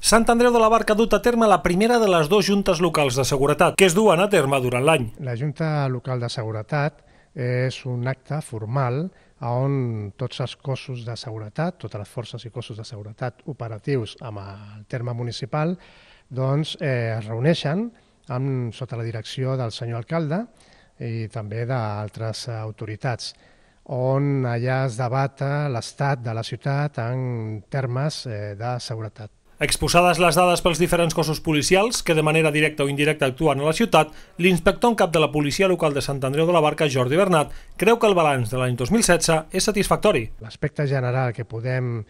Sant Andreu de la Barca ha dut a terme la primera de les dues juntes locals de seguretat que es duen a terme durant l'any. La Junta Local de Seguretat és un acte formal on tots els cossos de seguretat, totes les forces i cossos de seguretat operatius amb el terme municipal, doncs, es reuneixen sota la direcció del senyor alcalde i també d'altres autoritats, on allà es debata l'estat de la ciutat en termes de seguretat. Exposades les dades pels diferents cossos policials que de manera directa o indirecta actuen a la ciutat, l'inspector en cap de la Policia Local de Sant Andreu de la Barca, Jordi Bernat, creu que el balanç de l'any 2016 és satisfactori. L'aspecte general que podem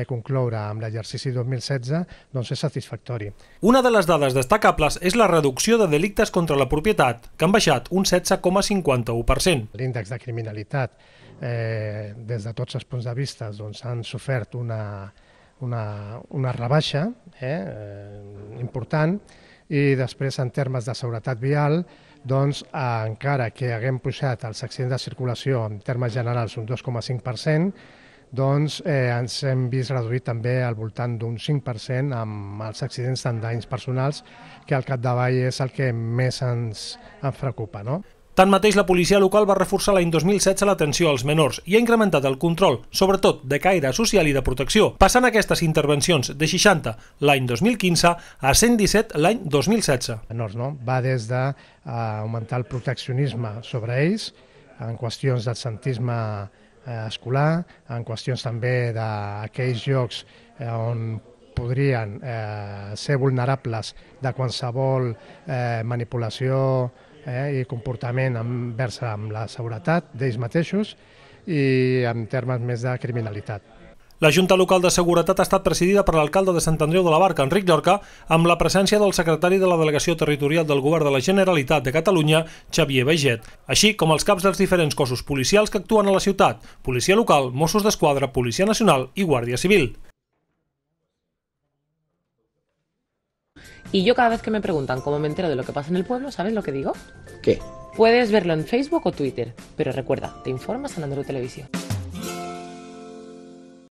concloure amb l'exercici 2016 doncs és satisfactori. Una de les dades destacables és la reducció de delictes contra la propietat, que han baixat un 16,51%. L'índex de criminalitat, des de tots els punts de vista, doncs, han sofert una rebaixa important, i després en termes de seguretat vial, doncs, encara que haguem pujat els accidents de circulació en termes generals un 2,5%, doncs ens hem vist reduït també al voltant d'un 5% amb els accidents en danys personals, que al capdavall és el que més ens preocupa, no? Tanmateix, la policia local va reforçar l'any 2016 l'atenció als menors i ha incrementat el control, sobretot de caire social i de protecció, passant aquestes intervencions de 60 l'any 2015 a 117 l'any 2016. Menors, no? Va des d'augmentar el proteccionisme sobre ells, en qüestions d'absentisme escolar, en qüestions també d'aquells llocs on podrien ser vulnerables de qualsevol manipulació i comportament envers la seguretat d'ells mateixos i en termes més de criminalitat. La Junta Local de Seguretat ha estat presidida per l'alcalde de Sant Andreu de la Barca, Enric Llorca, amb la presència del secretari de la Delegació Territorial del Govern de la Generalitat de Catalunya, Xavier Baiget, així com els caps dels diferents cossos policials que actuen a la ciutat: Policia Local, Mossos d'Esquadra, Policia Nacional i Guàrdia Civil. Y yo cada vez que me preguntan cómo me entero de lo que pasa en el pueblo, ¿sabes lo que digo? ¿Qué? Puedes verlo en Facebook o Twitter, pero recuerda, te informa San Andreu Televisión.